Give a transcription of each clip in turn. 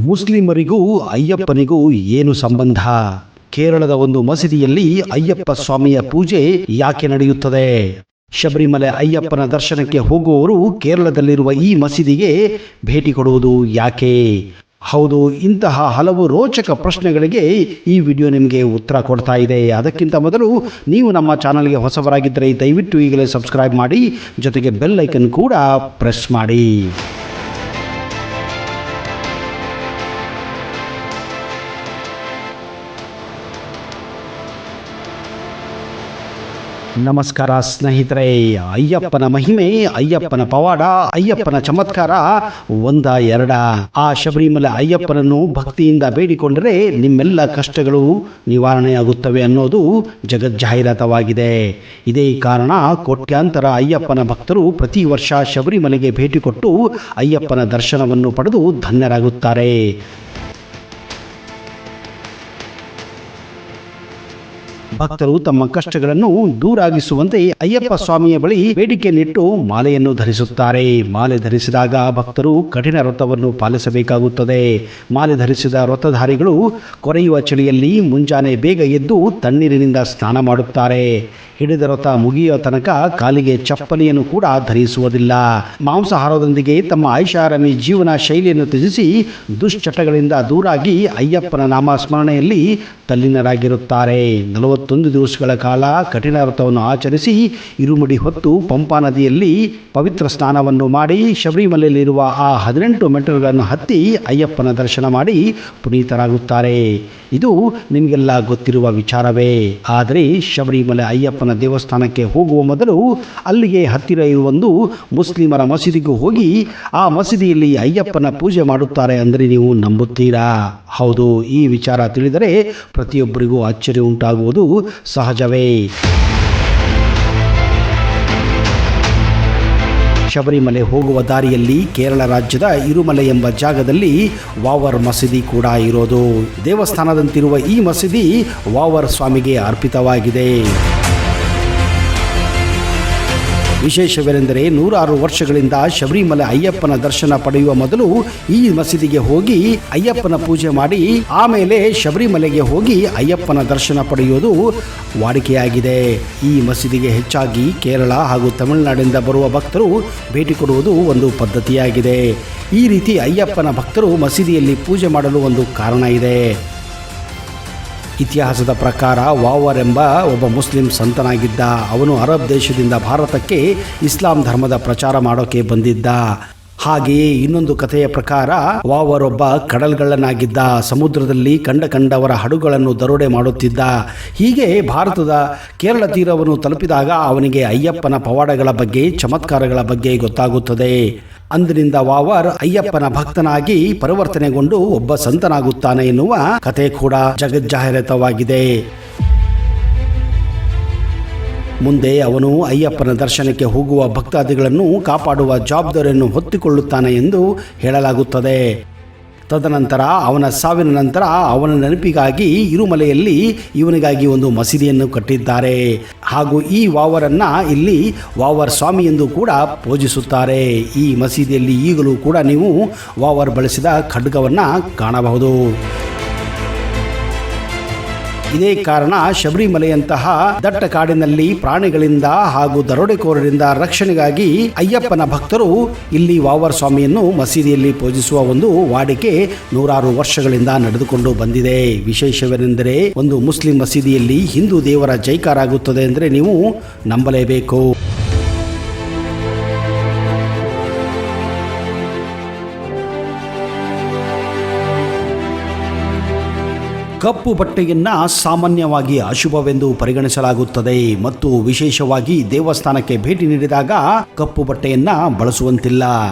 ಮುಸ್ಲಿಮರಿಗೂ ಅಯ್ಯಪ್ಪನಿಗೂ ಏನು ಸಂಬಂಧ? ಕೇರಳದ ಒಂದು ಮಸೀದಿಯಲ್ಲಿ ಅಯ್ಯಪ್ಪ ಸ್ವಾಮಿಯ ಪೂಜೆ ಯಾಕೆ ನಡೆಯುತ್ತದೆ? ಶಬರಿಮಲೆ ಅಯ್ಯಪ್ಪನ ದರ್ಶನಕ್ಕೆ ಹೋಗುವವರು ಕೇರಳದಲ್ಲಿರುವ ಈ ಮಸೀದಿಗೆ ಭೇಟಿ ಕೊಡುವುದು ಯಾಕೆ? ಹೌದು, ಇಂತಹ ಹಲವು ರೋಚಕ ಪ್ರಶ್ನೆಗಳಿಗೆ ಈ ವಿಡಿಯೋ ನಿಮಗೆ ಉತ್ತರ ಕೊಡ್ತಾ ಇದೆ. ಅದಕ್ಕಿಂತ ಮೊದಲು ನೀವು ನಮ್ಮ ಚಾನಲ್ಗೆ ಹೊಸಬರಾಗಿದ್ದರೆ ದಯವಿಟ್ಟು ಈಗಲೇ ಸಬ್ಸ್ಕ್ರೈಬ್ ಮಾಡಿ, ಜೊತೆಗೆ ಬೆಲ್ ಐಕನ್ ಕೂಡ ಪ್ರೆಸ್ ಮಾಡಿ. ನಮಸ್ಕಾರ ಸ್ನೇಹಿತರೆ. ಅಯ್ಯಪ್ಪನ ಮಹಿಮೆ, ಅಯ್ಯಪ್ಪನ ಪವಾಡ, ಅಯ್ಯಪ್ಪನ ಚಮತ್ಕಾರ ಒಂದ ಎರಡ? ಆ ಶಬರಿಮಲೆ ಅಯ್ಯಪ್ಪನನ್ನು ಭಕ್ತಿಯಿಂದ ಬೇಡಿಕೊಂಡರೆ ನಿಮ್ಮೆಲ್ಲ ಕಷ್ಟಗಳು ನಿವಾರಣೆಯಾಗುತ್ತವೆ ಅನ್ನೋದು ಜಗಜ್ಜಾಹೀರಾತವಾಗಿದೆ. ಇದೇ ಕಾರಣ ಕೋಟ್ಯಾಂತರ ಅಯ್ಯಪ್ಪನ ಭಕ್ತರು ಪ್ರತಿ ವರ್ಷ ಶಬರಿಮಲೆಗೆ ಭೇಟಿ ಕೊಟ್ಟು ಅಯ್ಯಪ್ಪನ ದರ್ಶನವನ್ನು ಪಡೆದು ಧನ್ಯರಾಗುತ್ತಾರೆ. ಭಕ್ತರು ತಮ್ಮ ಕಷ್ಟಗಳನ್ನು ದೂರಾಗಿಸುವಂತೆ ಅಯ್ಯಪ್ಪ ಸ್ವಾಮಿಯ ಬಳಿ ಬೇಡಿಕೆಯನ್ನಿಟ್ಟು ಮಾಲೆಯನ್ನು ಧರಿಸುತ್ತಾರೆ. ಮಾಲೆ ಧರಿಸಿದಾಗ ಭಕ್ತರು ಕಠಿಣ ವ್ರತವನ್ನು ಪಾಲಿಸಬೇಕಾಗುತ್ತದೆ. ಮಾಲೆ ಧರಿಸಿದ ವ್ರತಧಾರಿಗಳು ಕೊರೆಯುವ ಚಳಿಯಲ್ಲಿ ಮುಂಜಾನೆ ಬೇಗ ಎದ್ದು ತಣ್ಣೀರಿನಿಂದ ಸ್ನಾನ ಮಾಡುತ್ತಾರೆ. ಹಿಡಿದ ವ್ರತ ಮುಗಿಯುವ ತನಕ ಕಾಲಿಗೆ ಚಪ್ಪಲಿಯನ್ನು ಕೂಡ ಧರಿಸುವುದಿಲ್ಲ. ಮಾಂಸಾಹಾರದೊಂದಿಗೆ ತಮ್ಮ ಐಷಾರಾಮಿ ಜೀವನ ಶೈಲಿಯನ್ನು ತ್ಯಜಿಸಿ ದುಶ್ಚಟಗಳಿಂದ ದೂರಾಗಿ ಅಯ್ಯಪ್ಪನ ನಾಮ ಸ್ಮರಣೆಯಲ್ಲಿ ತಲ್ಲೀನರಾಗಿರುತ್ತಾರೆ. 41 ದಿವಸಗಳ ಕಾಲ ಕಠಿಣ ವ್ರತವನ್ನು ಆಚರಿಸಿ ಇರುಮುಡಿ ಹೊತ್ತು ಪಂಪಾ ನದಿಯಲ್ಲಿ ಪವಿತ್ರ ಸ್ನಾನವನ್ನು ಮಾಡಿ ಶಬರಿಮಲೆಯಲ್ಲಿರುವ ಆ 18 ಮೆಟ್ಟಿಲುಗಳನ್ನು ಹತ್ತಿ ಅಯ್ಯಪ್ಪನ ದರ್ಶನ ಮಾಡಿ ಪುನೀತರಾಗುತ್ತಾರೆ. ಇದು ನಿಮಗೆಲ್ಲ ಗೊತ್ತಿರುವ ವಿಚಾರವೇ. ಆದರೆ ಶಬರಿಮಲೆ ಅಯ್ಯಪ್ಪನ ದೇವಸ್ಥಾನಕ್ಕೆ ಹೋಗುವ ಮೊದಲು ಅಲ್ಲಿಗೆ ಹತ್ತಿರ ಇರುವೊಂದು ಮುಸ್ಲಿಮರ ಮಸೀದಿಗೂ ಹೋಗಿ ಆ ಮಸೀದಿಯಲ್ಲಿ ಅಯ್ಯಪ್ಪನ ಪೂಜೆ ಮಾಡುತ್ತಾರೆ ಅಂದರೆ ನೀವು ನಂಬುತ್ತೀರಾ? ಹೌದು, ಈ ವಿಚಾರ ತಿಳಿದರೆ ಪ್ರತಿಯೊಬ್ಬರಿಗೂ ಅಚ್ಚರಿ ಉಂಟಾಗುವುದು ಸಹಜವೇ. ಶಬರಿಮಲೆ ಹೋಗುವ ದಾರಿಯಲ್ಲಿ ಕೇರಳ ರಾಜ್ಯದ ಇರುಮಲೆ ಎಂಬ ಜಾಗದಲ್ಲಿ ವಾವರ್ ಮಸೀದಿ ಕೂಡ ಇರೋದು. ದೇವಸ್ಥಾನದಂತಿರುವ ಈ ಮಸೀದಿ ವಾವರ್ ಸ್ವಾಮಿಗೆ ಅರ್ಪಿತವಾಗಿದೆ. ವಿಶೇಷವೆಂದರೆ 106 ವರ್ಷಗಳಿಂದ ಶಬರಿಮಲೆ ಅಯ್ಯಪ್ಪನ ದರ್ಶನ ಪಡೆಯುವ ಮೊದಲು ಈ ಮಸೀದಿಗೆ ಹೋಗಿ ಅಯ್ಯಪ್ಪನ ಪೂಜೆ ಮಾಡಿ ಆಮೇಲೆ ಶಬರಿಮಲೆಗೆ ಹೋಗಿ ಅಯ್ಯಪ್ಪನ ದರ್ಶನ ಪಡೆಯುವುದು ವಾಡಿಕೆಯಾಗಿದೆ. ಈ ಮಸೀದಿಗೆ ಹೆಚ್ಚಾಗಿ ಕೇರಳ ಹಾಗೂ ತಮಿಳುನಾಡಿನಿಂದ ಬರುವ ಭಕ್ತರು ಭೇಟಿ ಕೊಡುವುದು ಒಂದು ಪದ್ಧತಿಯಾಗಿದೆ. ಈ ರೀತಿ ಅಯ್ಯಪ್ಪನ ಭಕ್ತರು ಮಸೀದಿಯಲ್ಲಿ ಪೂಜೆ ಮಾಡಲು ಒಂದು ಕಾರಣ ಇದೆ. ಇತಿಹಾಸದ ಪ್ರಕಾರ ವಾವರ್ ಎಂಬ ಒಬ್ಬ ಮುಸ್ಲಿಂ ಸಂತನಾಗಿದ್ದ. ಅವನು ಅರಬ್ ದೇಶದಿಂದ ಭಾರತಕ್ಕೆ ಇಸ್ಲಾಂ ಧರ್ಮದ ಪ್ರಚಾರ ಮಾಡೋಕೆ ಬಂದಿದ್ದ. ಹಾಗೆಯೇ ಇನ್ನೊಂದು ಕಥೆಯ ಪ್ರಕಾರ ವಾವರ್ ಒಬ್ಬ ಕಡಲ್ಗಳ್ಳನಾಗಿದ್ದ. ಸಮುದ್ರದಲ್ಲಿ ಕಂಡವರ ಹಡಗುಗಳನ್ನು ದರೋಡೆ ಮಾಡುತ್ತಿದ್ದ. ಹೀಗೆ ಭಾರತದ ಕೇರಳ ತೀರವನ್ನು ತಲುಪಿದಾಗ ಅವನಿಗೆ ಅಯ್ಯಪ್ಪನ ಪವಾಡಗಳ ಬಗ್ಗೆ, ಚಮತ್ಕಾರಗಳ ಬಗ್ಗೆ ಗೊತ್ತಾಗುತ್ತದೆ. ಅಂದಿನಿಂದ ವಾವರ್ ಅಯ್ಯಪ್ಪನ ಭಕ್ತನಾಗಿ ಪರಿವರ್ತನೆಗೊಂಡು ಒಬ್ಬ ಸಂತನಾಗುತ್ತಾನೆ ಎನ್ನುವ ಕಥೆ ಕೂಡ ಜಗಜ್ಜಾಹೀರಾತವಾಗಿದೆ. ಮುಂದೆ ಅವನು ಅಯ್ಯಪ್ಪನ ದರ್ಶನಕ್ಕೆ ಹೋಗುವ ಭಕ್ತಾದಿಗಳನ್ನು ಕಾಪಾಡುವ ಜವಾಬ್ದಾರಿಯನ್ನು ಹೊತ್ತುಕೊಳ್ಳುತ್ತಾನೆ ಎಂದು ಹೇಳಲಾಗುತ್ತದೆ. ತದನಂತರ ಅವನ ಸಾವಿನ ನಂತರ ಅವನ ನೆನಪಿಗಾಗಿ ಇರುಮಲೆಯಲ್ಲಿ ಇವನಿಗಾಗಿ ಒಂದು ಮಸೀದಿಯನ್ನು ಕಟ್ಟಿದ್ದಾರೆ. ಹಾಗೂ ಈ ವಾವರನ್ನ ಇಲ್ಲಿ ವಾವರ್ ಸ್ವಾಮಿ ಎಂದು ಕೂಡ ಪೂಜಿಸುತ್ತಾರೆ. ಈ ಮಸೀದಿಯಲ್ಲಿ ಈಗಲೂ ಕೂಡ ನೀವು ವಾವರ್ ಬಳಸಿದ ಖಡ್ಗವನ್ನು ಕಾಣಬಹುದು. ಇದೇ ಕಾರಣ ಶಬರಿಮಲೆಯಂತಹ ದಟ್ಟ ಕಾಡಿನಲ್ಲಿ ಪ್ರಾಣಿಗಳಿಂದ ಹಾಗೂ ದರೋಡೆಕೋರರಿಂದ ರಕ್ಷಣೆಗಾಗಿ ಅಯ್ಯಪ್ಪನ ಭಕ್ತರು ಇಲ್ಲಿ ವಾವರ್ ಸ್ವಾಮಿಯನ್ನು ಮಸೀದಿಯಲ್ಲಿ ಪೂಜಿಸುವ ಒಂದು ವಾಡಿಕೆ 106 ವರ್ಷಗಳಿಂದ ನಡೆದುಕೊಂಡು ಬಂದಿದೆ. ವಿಶೇಷವೇನೆಂದರೆ ಒಂದು ಮುಸ್ಲಿಂ ಮಸೀದಿಯಲ್ಲಿ ಹಿಂದೂ ದೇವರ ಜೈಕಾರ ಆಗುತ್ತದೆ ಅಂದರೆ ನೀವು ನಂಬಲೇಬೇಕು. ಕಪ್ಪು ಬಟ್ಟೆಯನ್ನ ಸಾಮಾನ್ಯವಾಗಿ ಅಶುಭವೆಂದು ಪರಿಗಣಿಸಲಾಗುತ್ತದೆ ಮತ್ತು ವಿಶೇಷವಾಗಿ ದೇವಸ್ಥಾನಕ್ಕೆ ಭೇಟಿ ನೀಡಿದಾಗ ಕಪ್ಪು ಬಟ್ಟೆಯನ್ನ ಬಳಸುವಂತಿಲ್ಲ.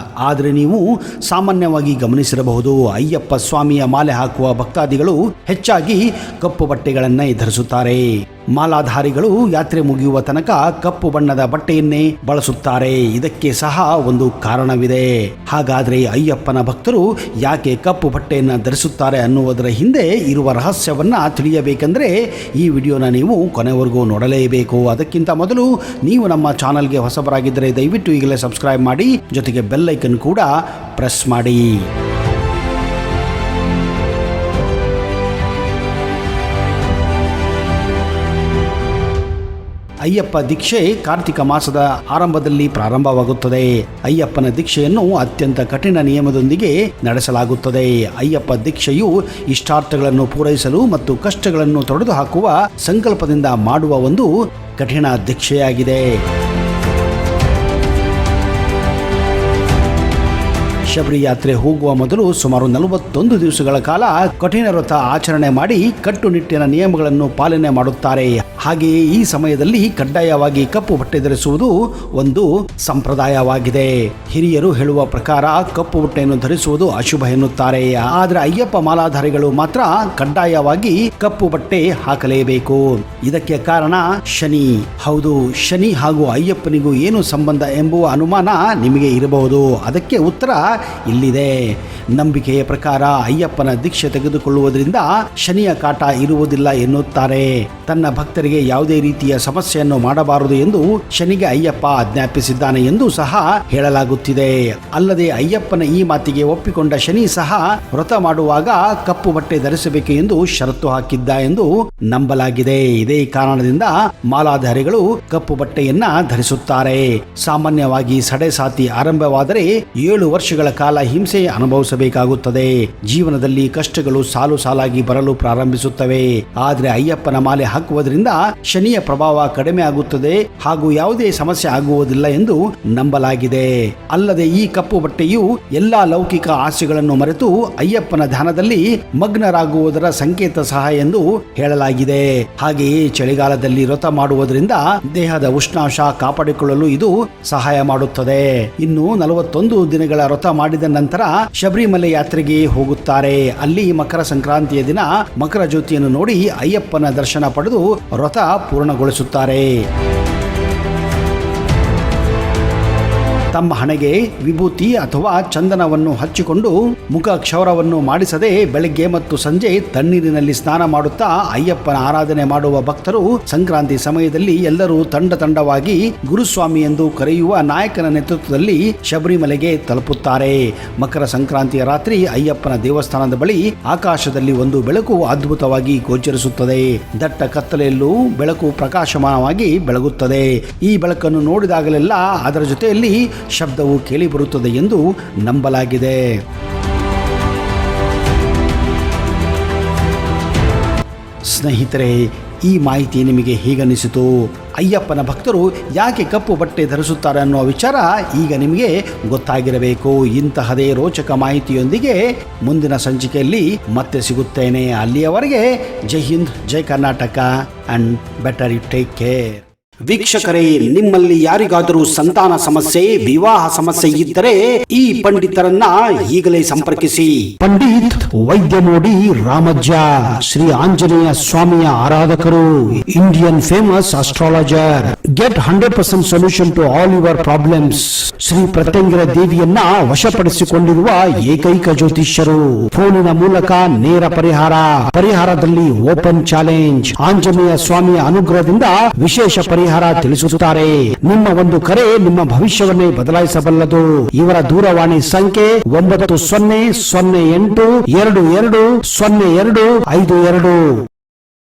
ಆದರೆ ನೀವು ಸಾಮಾನ್ಯವಾಗಿ ಗಮನಿಸಿರಬಹುದು, ಅಯ್ಯಪ್ಪ ಸ್ವಾಮಿಯ ಮಾಲೆ ಹಾಕುವ ಭಕ್ತಾದಿಗಳು ಹೆಚ್ಚಾಗಿ ಕಪ್ಪು ಬಟ್ಟೆಗಳನ್ನೇ ಧರಿಸುತ್ತಾರೆ. ಮಾಲಾಧಾರಿಗಳು ಯಾತ್ರೆ ಮುಗಿಯುವ ತನಕ ಕಪ್ಪು ಬಣ್ಣದ ಬಟ್ಟೆಯನ್ನೇ ಬಳಸುತ್ತಾರೆ. ಇದಕ್ಕೆ ಸಹ ಒಂದು ಕಾರಣವಿದೆ. ಹಾಗಾದ್ರೆ ಅಯ್ಯಪ್ಪನ ಭಕ್ತರು ಯಾಕೆ ಕಪ್ಪು ಬಟ್ಟೆಯನ್ನು ಧರಿಸುತ್ತಾರೆ ಅನ್ನುವುದರ ಹಿಂದೆ ಇರುವ ರಹಸ್ಯವನ್ನ ತಿಳಿಯಬೇಕೆಂದರೆ ಈ ವಿಡಿಯೋನ ನೀವು ಕೊನೆವರೆಗೂ ನೋಡಲೇಬೇಕು. ಅದಕ್ಕಿಂತ ಮೊದಲು ನೀವು ನಮ್ಮ ಚಾನಲ್ಗೆ ಹೊಸಬರಾಗಿದ್ದರೆ ದಯವಿಟ್ಟು ಈಗಲೇ ಸಬ್ಸ್ಕ್ರೈಬ್ ಮಾಡಿ, ಜೊತೆಗೆ ಬೆಲ್ ಐಕನ್ ಕೂಡ ಪ್ರೆಸ್ ಮಾಡಿ. ಅಯ್ಯಪ್ಪ ದೀಕ್ಷೆ ಕಾರ್ತಿಕ ಮಾಸದ ಆರಂಭದಲ್ಲಿ ಪ್ರಾರಂಭವಾಗುತ್ತದೆ. ಅಯ್ಯಪ್ಪನ ದೀಕ್ಷೆಯನ್ನು ಅತ್ಯಂತ ಕಠಿಣ ನಿಯಮದೊಂದಿಗೆ ನಡೆಸಲಾಗುತ್ತದೆ. ಅಯ್ಯಪ್ಪ ದೀಕ್ಷೆಯು ಇಷ್ಟಾರ್ಥಗಳನ್ನು ಪೂರೈಸಲು ಮತ್ತು ಕಷ್ಟಗಳನ್ನು ತೊಡೆದುಹಾಕುವ ಸಂಕಲ್ಪದಿಂದ ಮಾಡುವ ಒಂದು ಕಠಿಣ ದೀಕ್ಷೆಯಾಗಿದೆ. ಶಬರಿ ಯಾತ್ರೆ ಹೋಗುವ ಮೊದಲು ಸುಮಾರು 41 ದಿವಸಗಳ ಕಾಲ ಕಠಿಣ ವ್ರತ ಆಚರಣೆ ಮಾಡಿ ಕಟ್ಟುನಿಟ್ಟಿನ ನಿಯಮಗಳನ್ನು ಪಾಲನೆ ಮಾಡುತ್ತಾರೆ. ಹಾಗೆಯೇ ಈ ಸಮಯದಲ್ಲಿ ಕಡ್ಡಾಯವಾಗಿ ಕಪ್ಪು ಬಟ್ಟೆ ಧರಿಸುವುದು ಒಂದು ಸಂಪ್ರದಾಯವಾಗಿದೆ. ಹಿರಿಯರು ಹೇಳುವ ಪ್ರಕಾರ ಕಪ್ಪು ಬಟ್ಟೆಯನ್ನು ಧರಿಸುವುದು ಅಶುಭ ಎನ್ನುತ್ತಾರೆ. ಆದರೆ ಅಯ್ಯಪ್ಪ ಮಾಲಾಧಾರಿಗಳು ಮಾತ್ರ ಕಡ್ಡಾಯವಾಗಿ ಕಪ್ಪು ಬಟ್ಟೆ ಹಾಕಲೇಬೇಕು. ಇದಕ್ಕೆ ಕಾರಣ ಶನಿ. ಹೌದು, ಶನಿ ಹಾಗೂ ಅಯ್ಯಪ್ಪನಿಗೂ ಏನು ಸಂಬಂಧ ಎಂಬುವ ಅನುಮಾನ ನಿಮಗೆ ಇರಬಹುದು. ಅದಕ್ಕೆ ಉತ್ತರ ಇಲ್ಲಿದೆ. ನಂಬಿಕೆಯ ಪ್ರಕಾರ ಅಯ್ಯಪ್ಪನ ದೀಕ್ಷೆ ತೆಗೆದುಕೊಳ್ಳುವುದರಿಂದ ಶನಿಯ ಕಾಟ ಇರುವುದಿಲ್ಲ ಎನ್ನುತ್ತಾರೆ. ತನ್ನ ಭಕ್ತರಿಗೆ ಯಾವುದೇ ರೀತಿಯ ಸಮಸ್ಯೆಯನ್ನು ಮಾಡಬಾರದು ಎಂದು ಶನಿಗೆ ಅಯ್ಯಪ್ಪ ಆಜ್ಞಾಪಿಸಿದ್ದಾನೆ ಎಂದು ಸಹ ಹೇಳಲಾಗುತ್ತಿದೆ. ಅಲ್ಲದೆ ಅಯ್ಯಪ್ಪನ ಈ ಮಾತಿಗೆ ಒಪ್ಪಿಕೊಂಡ ಶನಿ ಸಹ ವ್ರತ ಮಾಡುವಾಗ ಕಪ್ಪು ಬಟ್ಟೆ ಧರಿಸಬೇಕು ಎಂದು ಷರತ್ತು ಹಾಕಿದ್ದ ಎಂದು ನಂಬಲಾಗಿದೆ. ಇದೇ ಕಾರಣದಿಂದ ಮಾಲಾಧಾರಿಗಳು ಕಪ್ಪು ಬಟ್ಟೆಯನ್ನ ಧರಿಸುತ್ತಾರೆ. ಸಾಮಾನ್ಯವಾಗಿ ಸಡೆಸಾತಿ ಆರಂಭವಾದರೆ 7 ವರ್ಷಗಳ ಕಾಲ ಹಿಂಸೆ ಅನುಭವಿಸಬೇಕಾಗುತ್ತದೆ. ಜೀವನದಲ್ಲಿ ಕಷ್ಟಗಳು ಸಾಲು ಸಾಲಾಗಿ ಬರಲು ಪ್ರಾರಂಭಿಸುತ್ತವೆ. ಆದರೆ ಅಯ್ಯಪ್ಪನ ಮಾಲೆ ಹಾಕುವುದರಿಂದ ಶನಿಯ ಪ್ರಭಾವ ಕಡಿಮೆ ಆಗುತ್ತದೆ ಹಾಗೂ ಯಾವುದೇ ಸಮಸ್ಯೆ ಆಗುವುದಿಲ್ಲ ಎಂದು ನಂಬಲಾಗಿದೆ. ಅಲ್ಲದೆ ಈ ಕಪ್ಪು ಬಟ್ಟೆಯು ಎಲ್ಲಾ ಲೌಕಿಕ ಆಸೆಗಳನ್ನು ಮರೆತು ಅಯ್ಯಪ್ಪನ ಧ್ಯಾನದಲ್ಲಿ ಮಗ್ನರಾಗುವುದರ ಸಂಕೇತ ಸಹ ಎಂದು ಹೇಳಲಾಗಿದೆ. ಹಾಗೆಯೇ ಚಳಿಗಾಲದಲ್ಲಿ ವ್ರತ ಮಾಡುವುದರಿಂದ ದೇಹದ ಉಷ್ಣಾಂಶ ಕಾಪಾಡಿಕೊಳ್ಳಲು ಇದು ಸಹಾಯ ಮಾಡುತ್ತದೆ. ಇನ್ನು 41 ದಿನಗಳ ವ್ರತ ಮಾಡಿದ ನಂತರ ಶಬರಿಮಲೆ ಯಾತ್ರೆಗೆ ಹೋಗುತ್ತಾರೆ. ಅಲ್ಲಿ ಮಕರ ಸಂಕ್ರಾಂತಿಯ ದಿನ ಮಕರ ಜ್ಯೋತಿಯನ್ನು ನೋಡಿ ಅಯ್ಯಪ್ಪನ ದರ್ಶನ ಪಡೆದು ವ್ರತ ಪೂರ್ಣಗೊಳಿಸುತ್ತಾರೆ. ತಮ್ಮ ಹಣೆಗೆ ವಿಭೂತಿ ಅಥವಾ ಚಂದನವನ್ನು ಹಚ್ಚಿಕೊಂಡು ಮುಖ ಕ್ಷೌರವನ್ನು ಮಾಡಿಸದೆ ಬೆಳಗ್ಗೆ ಮತ್ತು ಸಂಜೆ ತಣ್ಣೀರಿನಲ್ಲಿ ಸ್ನಾನ ಮಾಡುತ್ತಾ ಅಯ್ಯಪ್ಪನ ಆರಾಧನೆ ಮಾಡುವ ಭಕ್ತರು ಸಂಕ್ರಾಂತಿ ಸಮಯದಲ್ಲಿ ಎಲ್ಲರೂ ತಂಡವಾಗಿ ಗುರುಸ್ವಾಮಿ ಎಂದು ಕರೆಯುವ ನಾಯಕನ ನೇತೃತ್ವದಲ್ಲಿ ಶಬರಿಮಲೆಗೆ ತಲುಪುತ್ತಾರೆ. ಮಕರ ಸಂಕ್ರಾಂತಿಯ ರಾತ್ರಿ ಅಯ್ಯಪ್ಪನ ದೇವಸ್ಥಾನದ ಬಳಿ ಆಕಾಶದಲ್ಲಿ ಒಂದು ಬೆಳಕು ಅದ್ಭುತವಾಗಿ ಗೋಚರಿಸುತ್ತದೆ. ದಟ್ಟ ಕತ್ತಲೆಯಲ್ಲೂ ಬೆಳಕು ಪ್ರಕಾಶಮಾನವಾಗಿ ಬೆಳಗುತ್ತದೆ. ಈ ಬೆಳಕನ್ನು ನೋಡಿದಾಗಲೆಲ್ಲ ಅದರ ಜೊತೆಯಲ್ಲಿ ಶಬ್ದವು ಕೇಳಿಬರುತ್ತದೆ ಎಂದು ನಂಬಲಾಗಿದೆ. ಸ್ನೇಹಿತರೆ, ಈ ಮಾಹಿತಿ ನಿಮಗೆ ಹೇಗನಿಸಿತು? ಅಯ್ಯಪ್ಪನ ಭಕ್ತರು ಯಾಕೆ ಕಪ್ಪು ಬಟ್ಟೆ ಧರಿಸುತ್ತಾರೆ ಅನ್ನುವ ವಿಚಾರ ಈಗ ನಿಮಗೆ ಗೊತ್ತಾಗಿರಬೇಕು. ಇಂತಹದೇ ರೋಚಕ ಮಾಹಿತಿಯೊಂದಿಗೆ ಮುಂದಿನ ಸಂಚಿಕೆಯಲ್ಲಿ ಮತ್ತೆ ಸಿಗುತ್ತೇನೆ. ಅಲ್ಲಿಯವರೆಗೆ ಜೈ ಹಿಂದ್, ಜೈ Karnataka and better you take care. ವೀಕ್ಷಕರೇ, ನಿಮ್ಮಲ್ಲಿ ಯಾರಿಗಾದರೂ ಸಂತಾನ ಸಮಸ್ಯೆ, ವಿವಾಹ ಸಮಸ್ಯೆ ಇದ್ದರೆ ಈ ಪಂಡಿತರನ್ನ ಈಗಲೇ ಸಂಪರ್ಕಿಸಿ. ಪಂಡಿತ್ ವೈದ್ಯಮೋಡಿ ರಾಮಜ್ಜ, ಶ್ರೀ ಆಂಜನೇಯ ಸ್ವಾಮಿಯ ಆರಾಧಕರು, Indian famous astrologer. Get 100% solution to all your problems. Shri Pratyangira ದೇವಿಯನ್ನ ವಶಪಡಿಸಿಕೊಂಡಿರುವ ಏಕೈಕ ಜ್ಯೋತಿಷ್ಯರು. ಫೋನಿನ ಮೂಲಕ ನೇರ ಪರಿಹಾರದಲ್ಲಿ ಓಪನ್ ಚಾಲೆಂಜ್. ಆಂಜನೇಯ ಸ್ವಾಮಿಯ ಅನುಗ್ರಹದಿಂದ ವಿಶೇಷ ಪರಿಹಾರ ತಿಳಿಸುತ್ತಾರೆ. ನಿಮ್ಮ ಒಂದು ಕರೆ ನಿಮ್ಮ ಭವಿಷ್ಯವನ್ನೇ ಬದಲಾಯಿಸಬಲ್ಲದು. ಇವರ ದೂರವಾಣಿ ಸಂಖ್ಯೆ 9008220252.